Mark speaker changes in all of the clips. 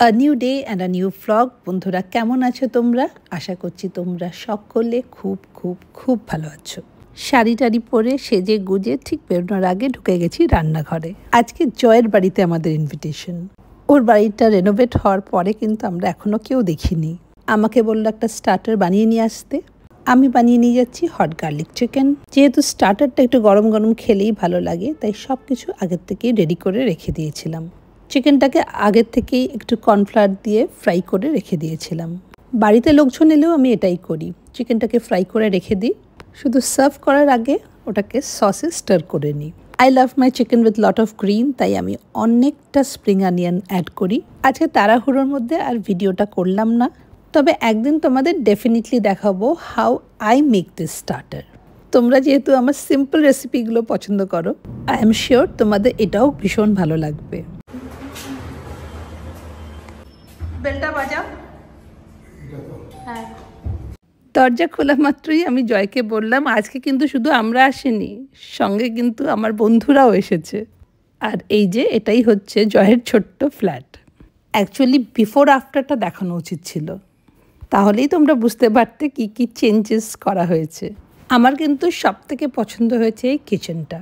Speaker 1: A new day and a new vlog. বন্ধুরা কেমন আছো তোমরা? আশা করছি তোমরা সকলে খুব খুব খুব ভালো আছো। শাড়ি টাড়ি পরে সেজে গুজে ঠিক বেরোনোর আগে ঢুকে গেছি রান্নাঘরে। আজকে জয়ের বাড়িতে আমাদের ইনভিটেশন। ওর বাড়িটা রেনোভেট হওয়ার পরে কিন্তু আমরা এখনও কেউ দেখিনি। আমাকে বললো একটা স্টার্টার বানিয়ে নিয়ে আসতে। আমি বানিয়ে নিয়ে যাচ্ছি হট গার্লিক চিকেন। যেহেতু স্টার্টারটা একটু গরম গরম খেলেই ভালো লাগে, তাই সব কিছু আগের থেকেই রেডি করে রেখে দিয়েছিলাম। চিকেনটাকে আগের থেকেই একটু কর্নফ্লাওয়ার দিয়ে ফ্রাই করে রেখে দিয়েছিলাম। বাড়িতে লোকজন এলেও আমি এটাই করি, চিকেনটাকে ফ্রাই করে রেখে দিই, শুধু সার্ভ করার আগে ওটাকে সসে স্টার করে নিই। I love my chicken with lot of green, তাই আমি অনেকটা স্প্রিং অনিয়ন অ্যাড করি। আজকে তাড়াহুড়োর মধ্যে আর ভিডিওটা করলাম না, তবে একদিন তোমাদের ডেফিনেটলি দেখাবো how I make this starter. তোমরা যেহেতু আমার সিম্পল রেসিপিগুলো পছন্দ করো, আই এম শিওর তোমাদের এটাও ভীষণ ভালো লাগবে। বেলটা বাজাও। হ্যাঁ, দরজা খোলা মাত্রই আমি জয়কে বললাম আজকে কিন্তু শুধু আমরা আসিনি, সঙ্গে কিন্তু আমার বন্ধুরাও এসেছে। আর এই যে এটাই হচ্ছে জয়ের ছোট্ট ফ্ল্যাট। অ্যাকচুয়ালি বিফোর আফটারটা দেখানো উচিত ছিল, তাহলেই তোমরা বুঝতে পারতে কি কি চেঞ্জেস করা হয়েছে। আমার কিন্তু সব থেকে পছন্দ হয়েছে এই কিচেনটা।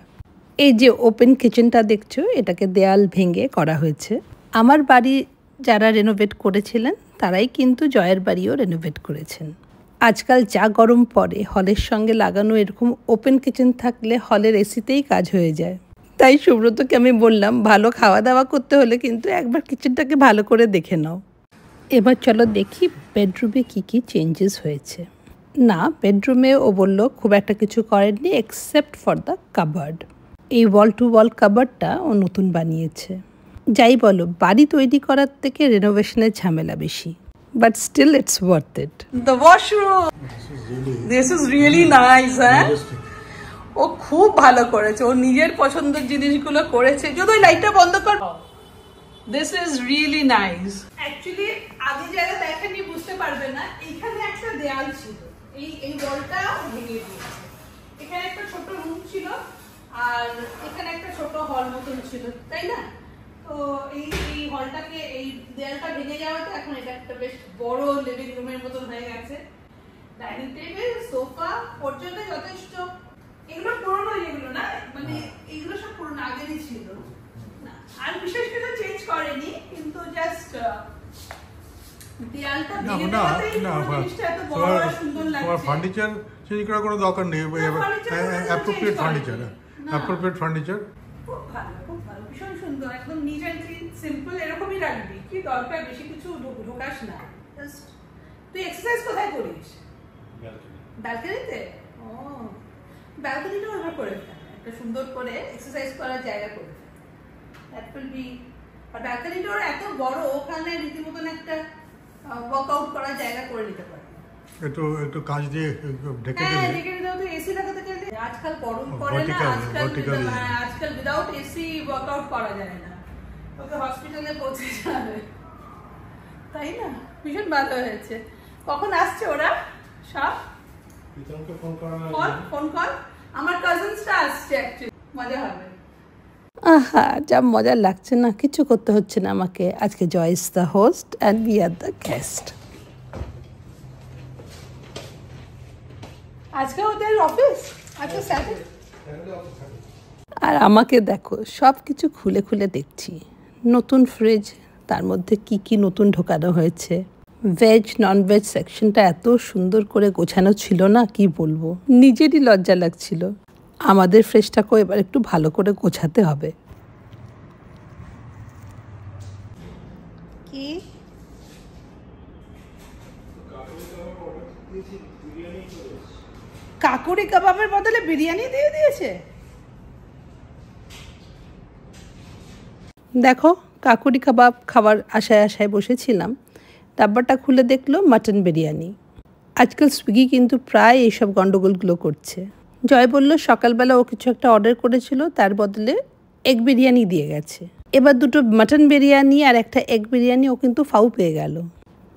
Speaker 1: এই যে ওপেন কিচেনটা দেখছো, এটাকে দেয়াল ভেঙে করা হয়েছে। আমার বাড়ি যারা রেনোভেট করেছিলেন তারাই কিন্তু জয়ের বাড়িও রেনোভেট করেছেন। আজকাল যা গরম পড়ে, হলের সঙ্গে লাগানো এরকম ওপেন কিচেন থাকলে হলের এসিতেই কাজ হয়ে যায়। তাই সুব্রতকে আমি বললাম ভালো খাওয়া দাওয়া করতে হলে কিন্তু একবার কিচেনটাকে ভালো করে দেখে নাও। এবার চলো দেখি বেডরুমে কি কি চেঞ্জেস হয়েছে। না, বেডরুমে ও বললো খুব একটা কিছু করেননি এক্সেপ্ট ফর দ্য কাবার্ড। এই ওয়াল টু ওয়াল কাবার্ডটা ও নতুন বানিয়েছে। যাই বলো, বাড়ি তৈরি করার থেকে রেনোভেশনের ঝামেলা বেশি, but still it's worth it. The washroom, this is really nice. হ্যাঁ, ও খুব ভালো করেছে, ও নিজের পছন্দের জিনিসগুলো করেছে। যদি ওই লাইটটা বন্ধ কর। This is really nice. Actually আগে যারা দেখেনি বুঝতে পারবে না, এইখানে একটা দেয়াল ছিল, এই ওয়ালটা ভেঙে দিয়েছে। এখানে একটা ছোট রুম ছিল আর এখানে একটা ছোট হল মতন ছিল, তাই না? তো এই হলটাকে, এই দেয়ালটা ভেঙে যাওয়াতে এখন এটা একটা বেশ বড় লিভিং রুমের মতন হয়ে গেছে। ডাইনিং টেবিল, সোফা পর্যন্ত যথেষ্ট। এগুলো পুরনো, যেগুলো না মানে এগুলো সব পুরনো, আগেরই ছিল না, আর বিশেষ কিছু চেঞ্জ করেনি, কিন্তু জাস্ট দেয়ালটা ভেঙে দেওয়াতেই জিনিসটা এত বড় আর সুন্দর লাগছে।
Speaker 2: তোমার ফার্নিচার চেঞ্জ করার কোনো দরকার নেই, অ্যাপ্রোপ্রিয়েট ফার্নিচার।
Speaker 1: খুব ভালো, খুব ভালো, ভীষণ সুন্দর, একদম নিট অ্যান্ড ক্লিন, সিম্পল, এরকমই রাখবি। কি দরকার বেশি কিছু ঢোকাস না। তুই এক্সারসাইজ কোথায় করিস? ব্যালকনিতে। ও, ব্যালকনিটা ওভাবে করে ফেল, একটা সুন্দর করে এক্সারসাইজ করার জায়গা করে ফেল। That will be. আর ব্যালকনিটা ওর এত বড়, ওখানে রীতিমতন একটা ওয়ার্কআউট করার জায়গা করে নিতে পারে।
Speaker 2: একটু কাঁচ দিয়ে ঢেকে দিলে।
Speaker 1: হ্যাঁ, ঢেকে দিলে তো এসি লাগাতে গেলে আজকাল গরম পড়ে না, আজকাল উইদাউট এসি ওয়ার্কআউট করা যায় না, ওকে হসপিটালে পৌঁছে যাবে, তাই না? ভীষণ ভালো হয়েছে। কখন আসছে ওরা সব? ফোন কর, আমার কাজিনসটা আসছে, অ্যাকচুয়ালি মজা হবে। আহা, যা মজা লাগছে না, কিছু করতে হচ্ছে না আমাকে। আজকে Joy is the host and we are the guest. আজকে ওদের অফিস, আজকে স্যাটারডে। আর আমাকে দেখো, সব কিছু খুলে খুলে দেখছি। নতুন ফ্রিজ, তার মধ্যে কি কি নতুন ঢোকানো হয়েছে। ভেজ নন ভেজ সেকশনটা এত সুন্দর করে গোছানো ছিল না, কি বলবো, নিজেরই লজ্জা লাগছিল। আমাদের ফ্রিজটাকেও এবার একটু ভালো করে গোছাতে হবে। কি কাকুরি কাবাবের বদলে বিরিয়ানি দিয়ে দিয়েছে? দেখো, কাকুরি কাবাব খাবার আশায় আশায় বসেছিলাম, ডাব্বাটা খুলে দেখলো মাটন বিরিয়ানি। আজকাল সুইগি কিন্তু প্রায় এইসব গন্ডগোলগুলো করছে। জয় বলল সকালবেলা ও কিছু একটা অর্ডার করেছিল, তার বদলে এগ বিরিয়ানি দিয়ে গেছে। এবার দুটো মাটন বিরিয়ানি আর একটা এগ বিরিয়ানি ও কিন্তু ফাউ পেয়ে গেল।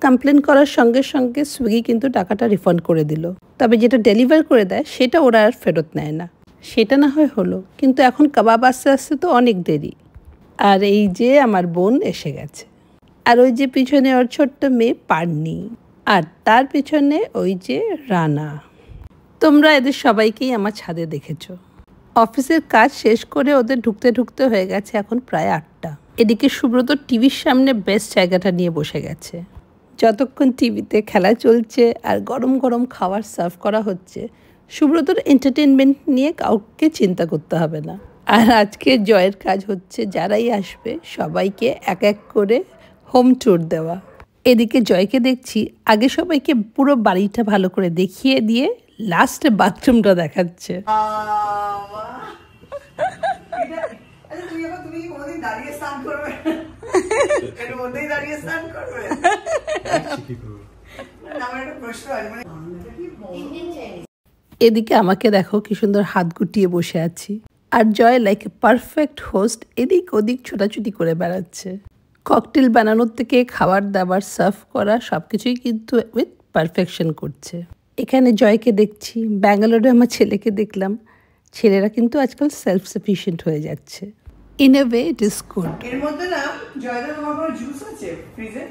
Speaker 1: কমপ্লেন করার সঙ্গে সঙ্গে সুইগি কিন্তু টাকাটা রিফান্ড করে দিল, তবে যেটা ডেলিভার করে দেয় সেটা ওরা আর ফেরত নেয় না। সেটা না হয় হলো, কিন্তু এখন কাবাব আসতে আসতে তো অনেক দেরি। আর এই যে আমার বোন এসে গেছে। আর ওই যে পিছনে ওর ছোট্ট মেয়ে পার্নি, আর তার পিছনে ওই যে রানা। তোমরা এদের সবাইকেই আমার ছাদে দেখেছো। অফিসের কাজ শেষ করে ওদের ঢুকতে ঢুকতে হয়ে গেছে এখন প্রায় 8টা। এদিকে সুব্রত টিভির সামনে বেস্ট জায়গাটা নিয়ে বসে গেছে। যতক্ষণ টিভিতে খেলা চলছে আর গরম গরম খাবার সার্ভ করা হচ্ছে, সুব্রতর এন্টারটেনমেন্ট নিয়ে কাউকে চিন্তা করতে হবে না। আর আজকে জয়ের কাজ হচ্ছে যারাই আসবে সবাইকে এক এক করে হোম ট্যুর দেওয়া। এদিকে জয়কে দেখছি আগে সবাইকে পুরো বাড়িটা ভালো করে দেখিয়ে দিয়ে লাস্টে বাথরুমটা দেখাচ্ছে। এদিকে আমাকে দেখো কি সুন্দর হাত গুটিয়ে বসে আছি, আর জয় লাইক এ পারফেক্ট হোস্ট এদিক ওদিক ছোটাছুটি করে বেড়াচ্ছে। ককটেল বানানোর থেকে খাবার দাবার সার্ভ করা সবকিছুই কিন্তু উইথ পারফেকশন করছে। এখানে জয়কে দেখছি, ব্যাঙ্গালোরে আমার ছেলেকে দেখলাম। ছেলেরা কিন্তু আজকাল সেলফ সাফিশিয়েন্ট হয়ে যাচ্ছে। In a way it is good.
Speaker 3: এর মধ্যে না জয়দা তোমার কোনো জুস আছে ফ্রিজে?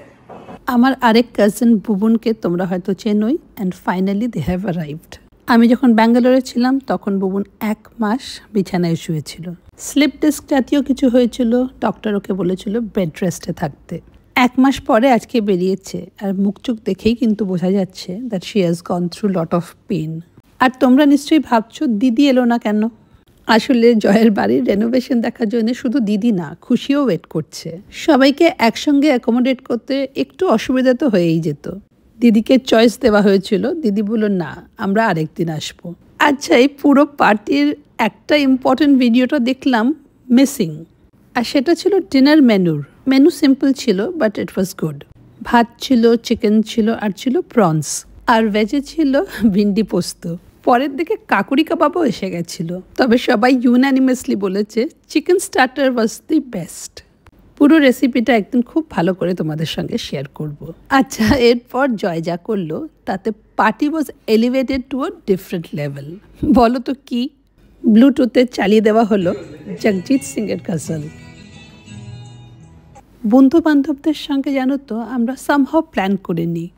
Speaker 1: আমার আরেক কাজিন বুবনকে তোমরা হয়তো চেনোই, and finally they have arrived. আমি যখন ব্যাঙ্গালোরে ছিলাম তখন বুবন 1 মাস বিছানায় শুয়েছিল। স্লিপ ডিস্ক জাতীয় কিছু হয়েছিল, ডক্টর ওকে বলেছিল বেড রেস্টে থাকতে। 1 মাস পরে আজকে বেরিয়েছে, আর মুখ চোখ দেখেই কিন্তু বোঝা যাচ্ছে that she has gone through lot of pain. আর তোমরা নিশ্চয়ই ভাবছো দিদি এলো না কেন? আসলে জয়ের বাড়ির রেনোভেশন দেখার জন্য শুধু দিদি না, খুশিও ওয়েট করছে। সবাইকে একসঙ্গে অ্যাকোমোডেট করতে একটু অসুবিধা তো হয়েই যেত। দিদিকে চয়েস দেওয়া হয়েছিল, দিদি বলল না আমরা আরেকদিন আসবো। আচ্ছা, এই পুরো পার্টির একটা ইম্পর্টেন্ট ভিডিওটা দেখলাম মিসিং, আর সেটা ছিল ডিনার মেনু সিম্পল ছিল বাট ইট ওয়াজ গুড। ভাত ছিল, চিকেন ছিল, আর ছিল প্রনস, আর ভেজে ছিল ভিন্ডি পোস্ত। পরের দিকে কাকুরি কাবাবও এসে গেছিল, তবে সবাই ইউনানিমাসলি বলেছে chicken starter was the best. পুরো রেসিপিটা একদিন খুব ভালো করে তোমাদের সঙ্গে শেয়ার করব। আচ্ছা, এরপর জয় যা করলো তাতে party was elevated to a different level. বলো তো কি? ব্লুটুথে চালিয়ে দেওয়া হলো জগজিৎ সিং এর গজল। বন্ধু বান্ধবদের সঙ্গে জানো তো আমরা সামহাও প্ল্যান করে নিই,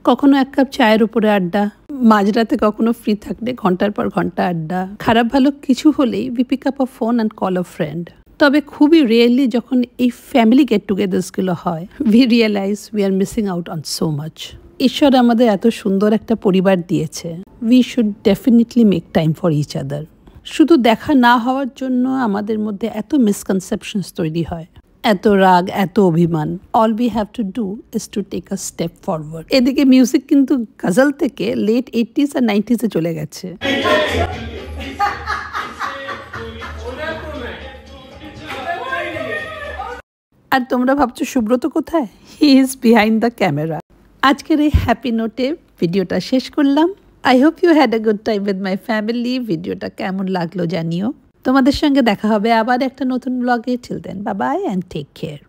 Speaker 1: কখনো 1 কাপ চায়ের উপরে আড্ডা, মাঝরাতে কখনো ফ্রি থাকলে ঘন্টার পর ঘন্টা আড্ডা, খারাপ ভালো কিছু হলেই we pick up a phone and call a friend. তবে খুবই রিয়েলি যখন এই ফ্যামিলি গেট টুগেদার্সগুলো হয়, we realize we are missing out on so much. ঈশ্বর আমাদের এত সুন্দর একটা পরিবার দিয়েছে, we should definitely make time for each other. শুধু দেখা না হওয়ার জন্য আমাদের মধ্যে এত মিসকনসেপশনস তৈরি হয়, এত রাগ, এত অভিমান। All we have to do is to take a step forward. এদিকে মিউজিক কিন্তু গজল থেকে লেট 80s আর 90s চলে গেছে। আর তোমরা ভাবছো সুব্রত কোথায়? He is behind the camera. আজকের এই হ্যাপি নোটে ভিডিওটা শেষ করলাম। I hope you had a good time with my family. ভিডিওটা কেমন লাগলো জানিও। তোমাদের সঙ্গে দেখা হবে আবার একটা নতুন ব্লগে। Till then bye bye and take care.